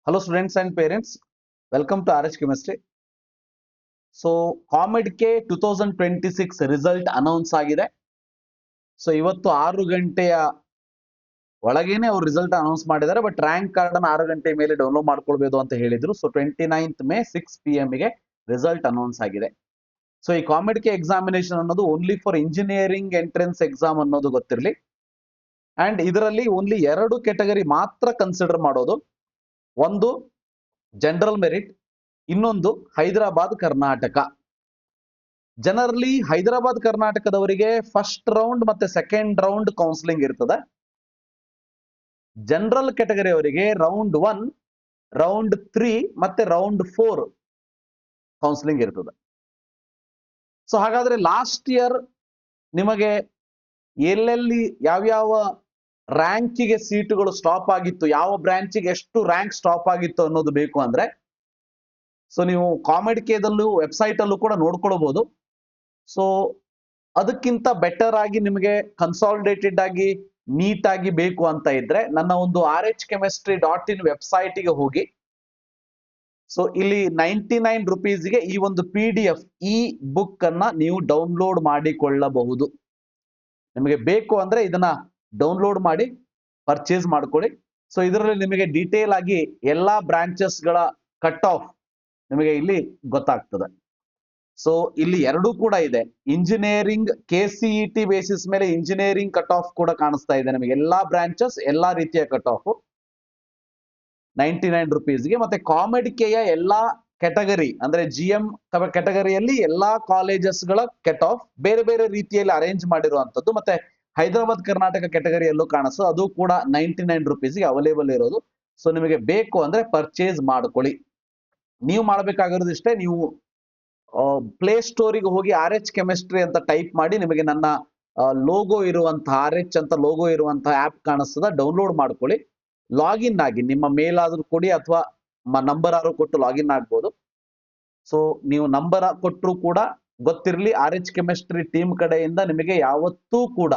Hello students and parents, welcome to RH Chemistry. So COMEDK 2026 result announce ಆಗಿದೆ. So ಇವತ್ತು 6 ಗಂಟೆಯ ಒಳಗೇನೆ ಅವ್ರು result announce ಮಾಡಿದ್ದಾರೆ. ಬಟ್ ರ್ಯಾಂಕ್ ಕಾರ್ಡ್ ಅನ್ನು 6 ಗಂಟೆ ಮೇಲೆ ಡೌನ್ಲೋಡ್ ಮಾಡ್ಕೊಳ್ಬಹುದು ಅಂತ ಹೇಳಿದ್ರು. ಸೊ 29th May 6 PM ಗೆ ರಿಸಲ್ಟ್ ಅನೌನ್ಸ್ ಆಗಿದೆ. ಸೊ ಈ COMEDK ಎಕ್ಸಾಮಿನೇಷನ್ ಅನ್ನೋದು only for engineering entrance exam ಅನ್ನೋದು ಗೊತ್ತಿರಲಿ. ಅಂಡ್ ಇದರಲ್ಲಿ ಓನ್ಲಿ 2 ಕೆಟಗರಿ ಮಾತ್ರ ಕನ್ಸಿಡರ್ ಮಾಡೋದು. ಒಂದು ಜನರಲ್ ಮೆರಿಟ್, ಇನ್ನೊಂದು ಹೈದರಾಬಾದ್ ಕರ್ನಾಟಕ. ಜನರಲಿ ಹೈದರಾಬಾದ್ ಕರ್ನಾಟಕದವರಿಗೆ ಫಸ್ಟ್ ರೌಂಡ್ ಮತ್ತೆ ಸೆಕೆಂಡ್ ರೌಂಡ್ ಕೌನ್ಸಿಲಿಂಗ್ ಇರ್ತದೆ. ಜನರಲ್ ಕೆಟಗರಿ ಅವರಿಗೆ ರೌಂಡ್ 1, ರೌಂಡ್ 3 ಮತ್ತೆ ರೌಂಡ್ 4 ಕೌನ್ಸಿಲಿಂಗ್ ಇರ್ತದೆ. ಸೊ ಹಾಗಾದ್ರೆ ಲಾಸ್ಟ್ ಇಯರ್ ನಿಮಗೆ ಎಲ್ಲೆಲ್ಲಿ ಯಾವ್ಯಾವ ರ್ಯಾಂಕಿಗೆ ಸೀಟುಗಳು ಸ್ಟಾಪ್ ಆಗಿತ್ತು, ಯಾವ ಬ್ರಾಂಚಿಗೆ ಎಷ್ಟು ರ್ಯಾಂಕ್ ಸ್ಟಾಪ್ ಆಗಿತ್ತು ಅನ್ನೋದು ಬೇಕು ಅಂದ್ರೆ ಸೊ ನೀವು COMEDKದಲ್ಲೂ ವೆಬ್ಸೈಟ್ ಅಲ್ಲೂ ಕೂಡ ನೋಡ್ಕೊಳ್ಬಹುದು. ಸೊ ಅದಕ್ಕಿಂತ ಬೆಟರ್ ಆಗಿ ನಿಮಗೆ ಕನ್ಸಾಲಿಡೇಟೆಡ್ ಆಗಿ ನೀಟ್ ಆಗಿ ಬೇಕು ಅಂತ ಇದ್ರೆ ನನ್ನ ಒಂದು rhchemistry.in ವೆಬ್ಸೈಟ್ಗೆ ಹೋಗಿ. ಸೊ ಇಲ್ಲಿ 99 rupeesಗೆ ಈ ಒಂದು PDF ಈ ಬುಕ್ ಅನ್ನ ನೀವು ಡೌನ್ಲೋಡ್ ಮಾಡಿಕೊಳ್ಳಬಹುದು. ನಿಮಗೆ ಬೇಕು ಅಂದ್ರೆ ಇದನ್ನ ಡೌನ್ಲೋಡ್ ಮಾಡಿ ಪರ್ಚೇಸ್ ಮಾಡ್ಕೊಳ್ಳಿ. ಸೊ ಇದರಲ್ಲಿ ನಿಮಗೆ ಡೀಟೇಲ್ ಆಗಿ ಎಲ್ಲಾ ಬ್ರಾಂಚಸ್ ಗಳ ಕಟ್ ಆಫ್ ನಿಮಗೆ ಇಲ್ಲಿ ಗೊತ್ತಾಗ್ತದೆ. ಸೊ ಇಲ್ಲಿ ಎರಡೂ ಕೂಡ ಇದೆ. ಇಂಜಿನಿಯರಿಂಗ್ KCET ಬೇಸಿಸ್ ಮೇಲೆ ಇಂಜಿನಿಯರಿಂಗ್ ಕಟ್ ಆಫ್ ಕೂಡ ಕಾಣಿಸ್ತಾ ಇದೆ ನಿಮಗೆ. ಎಲ್ಲಾ ಬ್ರಾಂಚಸ್ ಎಲ್ಲಾ ರೀತಿಯ ಕಟ್ ಆಫ್ 99 rupeesಗೆ. ಮತ್ತೆ COMEDKಯ ಎಲ್ಲಾ ಕೆಟಗರಿ ಅಂದ್ರೆ GM ಕೆಟಗರಿಯಲ್ಲಿ ಎಲ್ಲಾ ಕಾಲೇಜಸ್ ಗಳ ಕಟ್ ಆಫ್ ಬೇರೆ ಬೇರೆ ರೀತಿಯಲ್ಲಿ ಅರೇಂಜ್ ಮಾಡಿರುವಂತದ್ದು. ಮತ್ತೆ ಹೈದರಾಬಾದ್ ಕರ್ನಾಟಕ ಕೆಟಗರಿಯಲ್ಲೂ ಕಾಣಿಸ್ತದೆ, ಅದು ಕೂಡ 99 rupeesಗೆ ಅವೈಲೇಬಲ್ ಇರೋದು. ಸೊ ನಿಮಗೆ ಬೇಕು ಅಂದ್ರೆ ಪರ್ಚೇಸ್ ಮಾಡ್ಕೊಳ್ಳಿ. ನೀವು ಮಾಡಬೇಕಾಗಿರೋದು ಇಷ್ಟೇ, ನೀವು ಪ್ಲೇ ಸ್ಟೋರಿಗೆ ಹೋಗಿ RH ಕೆಮಿಸ್ಟ್ರಿ ಅಂತ ಟೈಪ್ ಮಾಡಿ ನಿಮಗೆ ನನ್ನ ಲೋಗೋ ಇರುವಂತಹ RH ಅಂತ ಲೋಗೋ ಇರುವಂತಹ ಆಪ್ ಕಾಣಿಸ್ತದೆ, ಡೌನ್ಲೋಡ್ ಮಾಡ್ಕೊಳ್ಳಿ. ಲಾಗಿನ್ ಆಗಿ ನಿಮ್ಮ ಮೇಲ್ ಆದ್ರೂ ಕೊಡಿ ಅಥವಾ ನಂಬರ್ ಆದ್ರೂ ಕೊಟ್ಟು ಲಾಗಿನ್ ಆಗ್ಬೋದು. ಸೊ ನೀವು ನಂಬರ್ ಕೊಟ್ಟರು ಕೂಡ ಗೊತ್ತಿರಲಿ, RH ಕೆಮಿಸ್ಟ್ರಿ ಟೀಮ್ ಕಡೆಯಿಂದ ನಿಮಗೆ ಯಾವತ್ತೂ ಕೂಡ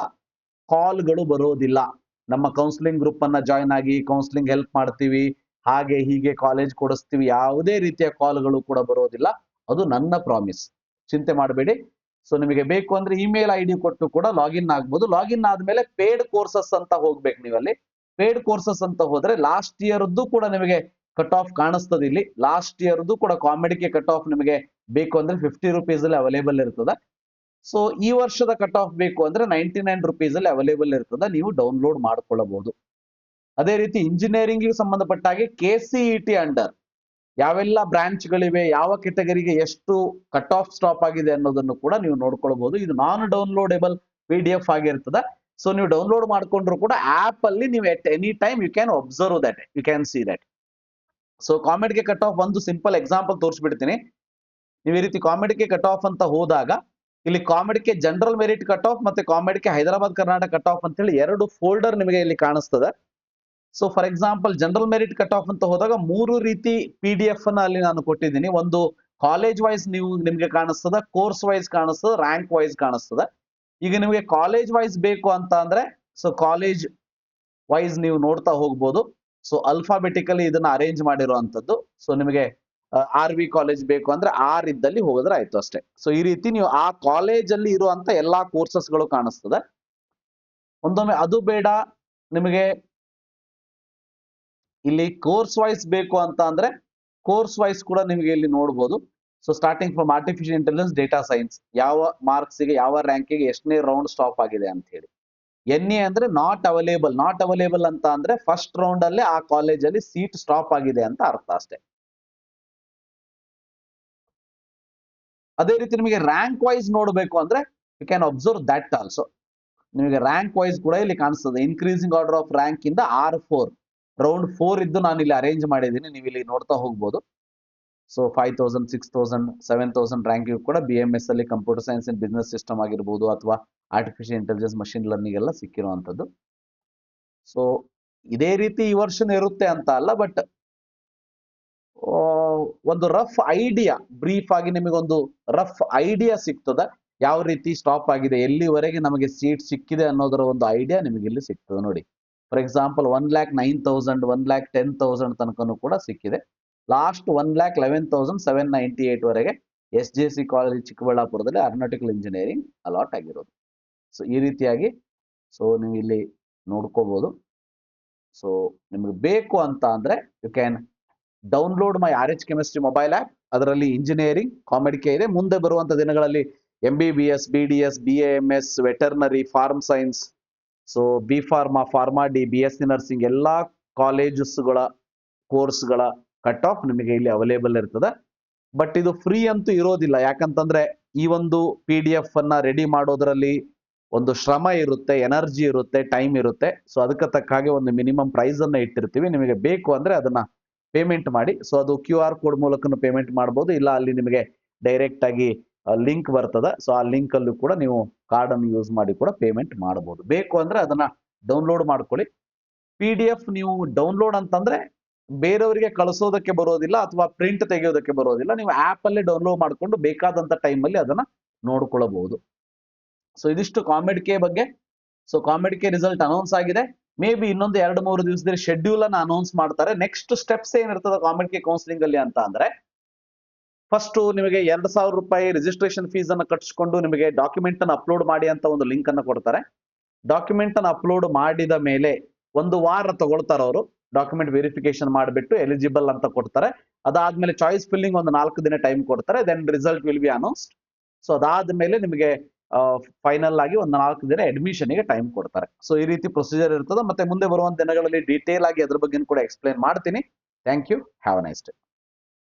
ಕಾಲ್ಗಳು ಬರೋದಿಲ್ಲ. ನಮ್ಮ ಕೌನ್ಸಿಲಿಂಗ್ ಗ್ರೂಪ್ ಅನ್ನ ಜಾಯ್ನ್ ಆಗಿ ಕೌನ್ಸಿಲಿಂಗ್ ಹೆಲ್ಪ್ ಮಾಡ್ತೀವಿ, ಹಾಗೆ ಹೀಗೆ ಕಾಲೇಜ್ ಕೊಡಿಸ್ತೀವಿ, ಯಾವುದೇ ರೀತಿಯ ಕಾಲ್ಗಳು ಕೂಡ ಬರೋದಿಲ್ಲ. ಅದು ನನ್ನ ಪ್ರಾಮಿಸ್, ಚಿಂತೆ ಮಾಡಬೇಡಿ. ಸೊ ನಿಮಗೆ ಬೇಕು ಅಂದ್ರೆ ಇಮೇಲ್ ID ಕೊಟ್ಟು ಕೂಡ ಲಾಗಿನ್ ಆಗ್ಬೋದು. ಲಾಗಿನ್ ಆದ್ಮೇಲೆ ಪೇಡ್ ಕೋರ್ಸಸ್ ಅಂತ ಹೋಗ್ಬೇಕು. ನೀವಲ್ಲಿ ಪೇಡ್ ಕೋರ್ಸಸ್ ಅಂತ ಹೋದ್ರೆ ಲಾಸ್ಟ್ ಇಯರ್ದು ಕೂಡ ನಿಮಗೆ ಕಟ್ ಆಫ್ ಕಾಣಿಸ್ತದೆ. ಇಲ್ಲಿ ಲಾಸ್ಟ್ ಇಯರ್ದು ಕೂಡ COMEDK ಕಟ್ ಆಫ್ ನಿಮಗೆ ಬೇಕು ಅಂದ್ರೆ 50 rupees ಅಲ್ಲಿ ಅವೈಲೇಬಲ್ ಇರ್ತದೆ. ಸೊ ಈ ವರ್ಷದ ಕಟ್ ಆಫ್ ಬೇಕು ಅಂದ್ರೆ 99 rupees ಅಲ್ಲಿ ಅವೈಲೇಬಲ್ ಇರ್ತದೆ, ನೀವು ಡೌನ್ಲೋಡ್ ಮಾಡ್ಕೊಳ್ಳಬಹುದು. ಅದೇ ರೀತಿ ಇಂಜಿನಿಯರಿಂಗ್ ಸಂಬಂಧಪಟ್ಟ ಹಾಗೆ KCET ಅಂಡರ್ ಯಾವೆಲ್ಲ ಬ್ರಾಂಚ್ ಗಳಿವೆ, ಯಾವ ಕೆಟಗರಿಗೆ ಎಷ್ಟು ಕಟ್ ಆಫ್ ಸ್ಟಾಪ್ ಆಗಿದೆ ಅನ್ನೋದನ್ನು ಕೂಡ ನೀವು ನೋಡ್ಕೊಳ್ಬಹುದು. ಇದು ನಾನ್ ಡೌನ್ಲೋಡೇಬಲ್ PDF ಆಗಿರ್ತದೆ. ಸೊ ನೀವು ಡೌನ್ಲೋಡ್ ಮಾಡ್ಕೊಂಡ್ರು ಕೂಡ ಆಪ್ ಅಲ್ಲಿ ನೀವು at any time you can observe that, you can see that. So COMEDK cut off ಒಂದು ಸಿಂಪಲ್ ಎಕ್ಸಾಂಪಲ್ ತೋರಿಸ್ಬಿಡ್ತೀನಿ. ನೀವು ಈ ರೀತಿ COMEDK ಕಟ್ ಆಫ್ ಅಂತ ಹೋದಾಗ ಇಲ್ಲಿ COMEDK general merit cut off ಮತ್ತೆ COMEDK Hyderabad Karnataka cut off ಅಂತ ಹೇಳಿ 2 ಫೋಲ್ಡರ್ ನಿಮಗೆ ಇಲ್ಲಿ ಕಾಣಿಸ್ತದೆ. So for example general merit cut off ಅಂತ ಹೋದಾಗ 3 ರೀತಿ PDF ಅನ್ನ ಅಲ್ಲಿ ನಾನು ಕೊಟ್ಟಿದ್ದೀನಿ. ಒಂದು ಕಾಲೇಜ್ ವೈಸ್ ನಿಮ್ಗೆ ಕಾಣಿಸ್ತದೆ, ಕೋರ್ಸ್ ವೈಸ್ ಕಾಣಿಸ್ತದೆ, ರ್ಯಾಂಕ್ ವೈಸ್ ಕಾಣಿಸ್ತದೆ. ಈಗ ನಿಮಗೆ ಕಾಲೇಜ್ ವೈಸ್ ಬೇಕು ಅಂತ ಅಂದ್ರೆ ಸೊ ಕಾಲೇಜ್ ವೈಸ್ ನೀವು ನೋಡ್ತಾ ಹೋಗ್ಬೋದು. ಸೊ ಅಲ್ಫಾಬೆಟಿಕಲಿ ಇದನ್ನ ಅರೇಂಜ್ ಮಾಡಿರುವಂತದ್ದು. ಸೊ ನಿಮಗೆ RV ಕಾಲೇಜ್ ಬೇಕು ಅಂದ್ರೆ R ಇದ್ದಲ್ಲಿ ಹೋಗಿದ್ರೆ ಆಯ್ತು ಅಷ್ಟೇ. ಸೊ ಈ ರೀತಿ ನೀವು ಆ ಕಾಲೇಜ್ ಅಲ್ಲಿ ಇರುವಂತ ಎಲ್ಲಾ ಕೋರ್ಸಸ್ ಗಳು ಕಾಣಿಸ್ತದೆ. ಒಂದೊಮ್ಮೆ ಅದು ಬೇಡ ನಿಮಗೆ ಇಲ್ಲಿ ಕೋರ್ಸ್ ವೈಸ್ ಬೇಕು ಅಂತ ಅಂದ್ರೆ ಕೋರ್ಸ್ ವೈಸ್ ಕೂಡ ನಿಮಗೆ ಇಲ್ಲಿ ನೋಡಬಹುದು. So starting from artificial intelligence, data science, ಯಾವ ಮಾರ್ಕ್ಸ್ ಗೆ ಯಾವ ರ್ಯಾಂಕಿಗೆ ಎಷ್ಟನೇ ರೌಂಡ್ ಸ್ಟಾಪ್ ಆಗಿದೆ ಅಂತ ಹೇಳಿ. NA ಅಂದ್ರೆ ನಾಟ್ ಅವೈಲೇಬಲ್. ನಾಟ್ ಅವೈಲೇಬಲ್ ಅಂತ ಅಂದ್ರೆ ಫಸ್ಟ್ ರೌಂಡ್ ಅಲ್ಲೇ ಆ ಕಾಲೇಜಲ್ಲಿ ಸೀಟ್ ಸ್ಟಾಪ್ ಆಗಿದೆ ಅಂತ ಅರ್ಥ ಅಷ್ಟೇ. ಅದೇ ರೀತಿ ನಿಮಗೆ ರ್ಯಾಂಕ್ ವೈಸ್ ನೋಡಬೇಕು ಅಂದ್ರೆ you can observe that also. ನಿಮಗೆ ರ್ಯಾಂಕ್ ವೈಸ್ ಕೂಡ ಇಲ್ಲಿ ಕಾಣಿಸ್ತದೆ. ಇನ್ಕ್ರೀಸಿಂಗ್ ಆರ್ಡರ್ ಆಫ್ ರ್ಯಾಂಕ್ ಇಂದ R4 ರೌಂಡ್ 4 ಇದ್ದು ನಾನು ಇಲ್ಲಿ ಅರೇಂಜ್ ಮಾಡಿದ್ದೀನಿ, ನೀವು ಇಲ್ಲಿ ನೋಡ್ತಾ ಹೋಗ್ಬೋದು. ಸೊ 5000, 6000, 7000 ರ್ಯಾಂಕ್ ಕೂಡ BMS ಅಲ್ಲಿ computer science and business system ಆಗಿರ್ಬೋದು ಅಥವಾ ಆರ್ಟಿಫಿಷಿಯಲ್ ಇಂಟೆಲಿಜೆನ್ಸ್, ಮಷಿನ್ ಲರ್ನಿಂಗ್ ಎಲ್ಲ ಸಿಕ್ಕಿರುವಂತದ್ದು. ಸೊ ಇದೇ ರೀತಿ ಈ ವರ್ಷನೂ ಇರುತ್ತೆ ಅಂತ ಅಲ್ಲ, ಬಟ್ ಒಂದು ರಫ್ ಐಡಿಯಾ, ಬ್ರೀಫ್ ಆಗಿ ನಿಮಗೊಂದು ರಫ್ ಐಡಿಯಾ ಸಿಗ್ತದೆ ಯಾವ ರೀತಿ ಸ್ಟಾಪ್ ಆಗಿದೆ, ಎಲ್ಲಿವರೆಗೆ ನಮಗೆ ಸೀಟ್ ಸಿಕ್ಕಿದೆ ಅನ್ನೋದರ ಒಂದು ಐಡಿಯಾ ನಿಮಗೆ ಇಲ್ಲಿ ಸಿಗ್ತದೆ ನೋಡಿ. ಫಾರ್ ಎಕ್ಸಾಂಪಲ್ 1,09,000 1,10,000 ತನಕನೂ ಕೂಡ ಸಿಕ್ಕಿದೆ. ಲಾಸ್ಟ್ 1,11,798 ವರೆಗೆ SJC ಕಾಲೇಜ್ ಚಿಕ್ಕಬಳ್ಳಾಪುರದಲ್ಲಿ ಏರೋನಾಟಿಕಲ್ ಇಂಜಿನಿಯರಿಂಗ್ ಅಲಾಟ್ ಆಗಿರೋದು. ಸೊ ಈ ರೀತಿಯಾಗಿ ಸೊ ನೀವು ಇಲ್ಲಿ ನೋಡ್ಕೋಬಹುದು. ಸೊ ನಿಮ್ಗೆ ಬೇಕು ಅಂತ ಅಂದ್ರೆ you can download my RH chemistry mobile app. ಅದರಲ್ಲಿ ಇಂಜಿನಿಯರಿಂಗ್ ಕಾಮೆಡಿಕೆ ಇದೆ. ಮುಂದೆ ಬರುವಂತ ದಿನಗಳಲ್ಲಿ MBBS, BDS, BAMS, veterinary, pharm science, so B pharma, pharma D, BSc nursing ಎಲ್ಲಾ ಕಾಲೇಜಸ್ಗಳ ಕೋರ್ಸ್ಗಳ ಕಟ್ ಆಫ್ ನಿಮಗೆ ಇಲ್ಲಿ ಅವೈಲೇಬಲ್ ಇರ್ತದೆ. ಬಟ್ ಇದು ಫ್ರೀ ಅಂತೂ ಇರೋದಿಲ್ಲ. ಯಾಕಂತಂದ್ರೆ ಈ ಒಂದು PDF ಅನ್ನ ರೆಡಿ ಮಾಡೋದ್ರಲ್ಲಿ ಒಂದು ಶ್ರಮ ಇರುತ್ತೆ, ಎನರ್ಜಿ ಇರುತ್ತೆ, ಟೈಮ್ ಇರುತ್ತೆ. ಸೊ ಅದಕ್ಕೆ ತಕ್ಕ ಹಾಗೆ ಒಂದು ಮಿನಿಮಮ್ ಪ್ರೈಸ್ ಅನ್ನ ಇಟ್ಟಿರ್ತೀವಿ. ನಿಮಗೆ ಬೇಕು ಅಂದ್ರೆ ಅದನ್ನ ಪೇಮೆಂಟ್ ಮಾಡಿ. ಸೊ ಅದು QR ಕೋಡ್ ಮೂಲಕ ಪೇಮೆಂಟ್ ಮಾಡಬಹುದು, ಇಲ್ಲ ಅಲ್ಲಿ ನಿಮಗೆ ಡೈರೆಕ್ಟ್ ಆಗಿ ಲಿಂಕ್ ಬರ್ತದೆ. ಸೊ ಆ ಲಿಂಕ್ ಅಲ್ಲೂ ಕೂಡ ನೀವು ಕಾರ್ಡ್ ಅನ್ನು ಯೂಸ್ ಮಾಡಿ ಕೂಡ ಪೇಮೆಂಟ್ ಮಾಡಬಹುದು. ಬೇಕು ಅಂದ್ರೆ ಅದನ್ನ ಡೌನ್ಲೋಡ್ ಮಾಡ್ಕೊಳ್ಳಿ. PDF ನೀವು ಡೌನ್ಲೋಡ್ ಅಂತಂದ್ರೆ ಬೇರೆಯವರಿಗೆ ಕಳಿಸೋದಕ್ಕೆ ಬರೋದಿಲ್ಲ ಅಥವಾ ಪ್ರಿಂಟ್ ತೆಗೆಯೋದಕ್ಕೆ ಬರೋದಿಲ್ಲ. ನೀವು ಆಪ್ ಅಲ್ಲೇ ಡೌನ್ಲೋಡ್ ಮಾಡ್ಕೊಂಡು ಬೇಕಾದಂತ ಟೈಮ್ ಅಲ್ಲಿ ಅದನ್ನ ನೋಡ್ಕೊಳ್ಳಬಹುದು. ಸೊ ಇದಿಷ್ಟು ಕಾಮೆಡಿಕೆ ಬಗ್ಗೆ. ಸೊ ಕಾಮೆಡಿಕೆ ರಿಸಲ್ಟ್ ಅನೌನ್ಸ್ ಆಗಿದೆ. ಮೇ ಬಿ ಇನ್ನೊಂದು 2-3 ದಿವಸದಲ್ಲಿ ಶೆಡ್ಯೂಲ್ ಅನ್ನ ಅನೌನ್ಸ್ ಮಾಡ್ತಾರೆ. ನೆಕ್ಸ್ಟ್ ಸ್ಟೆಪ್ಸ್ ಏನಿರ್ತದೆ ಕಾಮೆಡಿಕೆ ಕೌನ್ಸಿಲಿಂಗ್ ಅಲ್ಲಿ ಅಂತ ಅಂದ್ರೆ, ಫಸ್ಟ್ ನಿಮಗೆ 2,000 ರೂಪಾಯಿ ರಿಜಿಸ್ಟ್ರೇಷನ್ ಫೀಸ್ ಅನ್ನು ಕಟ್ಟಿಸ್ಕೊಂಡು ನಿಮಗೆ ಡಾಕ್ಯುಮೆಂಟ್ ಅನ್ನು ಅಪ್ಲೋಡ್ ಮಾಡಿ ಅಂತ ಒಂದು ಲಿಂಕ್ ಅನ್ನು ಕೊಡ್ತಾರೆ. ಡಾಕ್ಯುಮೆಂಟ್ ಅನ್ನು ಅಪ್ಲೋಡ್ ಮಾಡಿದ ಮೇಲೆ 1 ವಾರ ತಗೊಳ್ತಾರೆ ಅವರು. ಡಾಕ್ಯುಮೆಂಟ್ ವೆರಿಫಿಕೇಶನ್ ಮಾಡಿಬಿಟ್ಟು ಎಲಿಜಿಬಲ್ ಅಂತ ಕೊಡ್ತಾರೆ. ಅದಾದ್ಮೇಲೆ ಚಾಯ್ಸ್ ಫಿಲ್ಲಿಂಗ್ ಒಂದು 4 ದಿನ ಟೈಮ್ ಕೊಡ್ತಾರೆ. Then result will be announced. So ಅದಾದ್ಮೇಲೆ ನಿಮಗೆ ಫೈನಲ್ ಆಗಿ ಒಂದು 4 ದಿನ ಅಡ್ಮಿಷನ್ ಗೆ ಟೈಮ್ ಕೊಡ್ತಾರೆ. ಸೊ ಈ ರೀತಿ ಪ್ರೊಸೀಜರ್ ಇರ್ತದೆ. ಮತ್ತೆ ಮುಂದೆ ಬರುವಂತ ದಿನಗಳಲ್ಲಿ ಡೀಟೇಲ್ ಆಗಿ ಅದ್ರ ಬಗ್ಗೆ ಕೂಡ ಎಕ್ಸ್ಪ್ಲೈನ್ ಮಾಡ್ತೀನಿ. Thank you. Have a nice day.